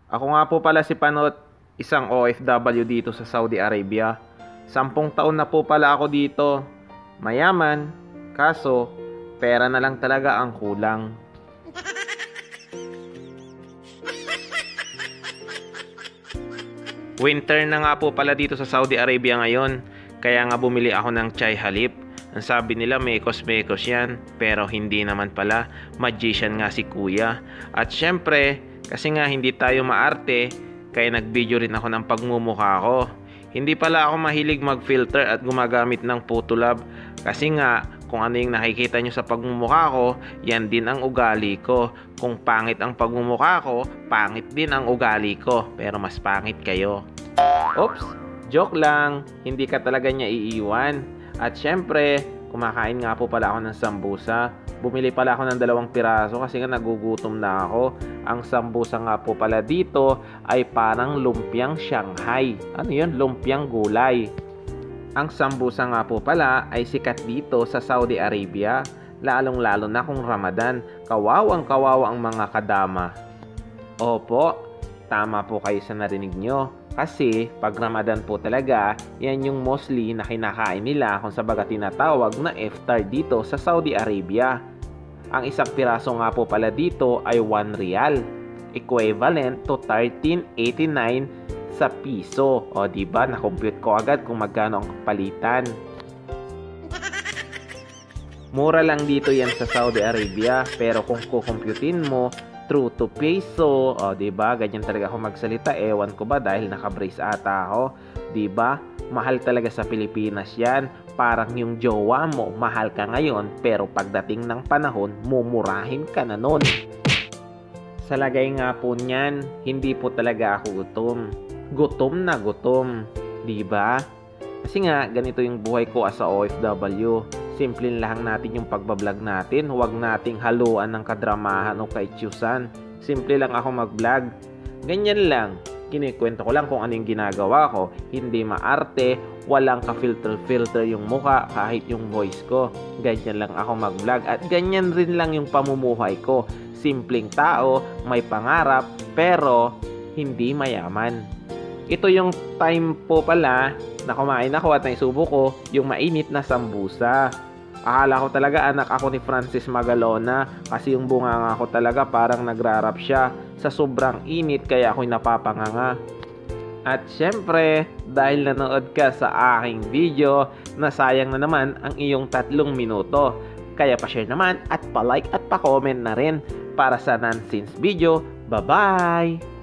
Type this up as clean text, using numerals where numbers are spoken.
Ako nga po pala si Panot, isang OFW dito sa Saudi Arabia. 10 taon na po pala ako dito. Mayaman, kaso pera na lang talaga ang kulang. Winter na nga po pala dito sa Saudi Arabia ngayon, kaya nga bumili ako ng chai halip. Ang sabi nila mekos-mekos yan, pero hindi naman pala, magician nga si kuya. At syempre, kasi nga hindi tayo maarte, kaya nag-video rin ako ng pagmumukha ko. Hindi pala ako mahilig mag-filter at gumagamit ng Photolab, kasi nga kung ano yung nakikita nyo sa pagmumukha ko, yan din ang ugali ko. Kung pangit ang pagmumukha ko, pangit din ang ugali ko, pero mas pangit kayo. Oops, joke lang, hindi ka talaga niya iiwan. At syempre, kumakain nga po pala ako ng sambusa. Bumili pala ako ng 2 piraso kasi nga nagugutom na ako. Ang sambusa nga po pala dito ay parang lumpiang Shanghai. Ano yun? Lumpiang gulay. Ang sambusa nga po pala ay sikat dito sa Saudi Arabia. Lalong-lalo na kung Ramadan. Kawawang-kawawa ang mga kadama. Opo, tama po kayo sa narinig nyo. Kasi pag Ramadan po talaga, yan yung mostly na kinakain nila kung sa baga tinatawag na iftar dito sa Saudi Arabia. Ang isang piraso nga po pala dito ay 1 rial, equivalent to 13.89 sa piso. O diba, na-compute ko agad kung magkano ang palitan. Mura lang dito yan sa Saudi Arabia, pero kung kukumputin mo true to peso, o diba, ganyan talaga ako magsalita, ewan ko ba dahil naka-brace ata ako, diba, mahal talaga sa Pilipinas yan, parang yung jowa mo, mahal ka ngayon, pero pagdating ng panahon, mumurahin ka na nun. Sa lagay nga po niyan, hindi po talaga ako gutom. Gutom na gutom, diba? Kasi nga, ganito yung buhay ko as a OFW. Simpleng lang natin yung pagbablog natin. Huwag nating haluan ng kadramahan o kaitsyusan. Simple lang ako mag-vlog. Ganyan lang. Kinikwento ko lang kung ano yung ginagawa ko. Hindi maarte, walang ka-filter-filter yung mukha kahit yung voice ko. Ganyan lang ako mag-vlog at ganyan rin lang yung pamumuhay ko. Simpleng tao, may pangarap, pero hindi mayaman. Ito yung time po pala na kumain ako at naisubo ko yung mainit na sambusa. Akala ko talaga anak ako ni Francis Magalona kasi yung bunganga ko talaga parang nagrarap siya sa sobrang init kaya ako'y napapanganga. At syempre, dahil nanood ka sa aking video, nasayang na naman ang iyong 3 minuto. Kaya pa-share naman at pa-like at pa-comment na rin para sa nonsense video. Bye-bye!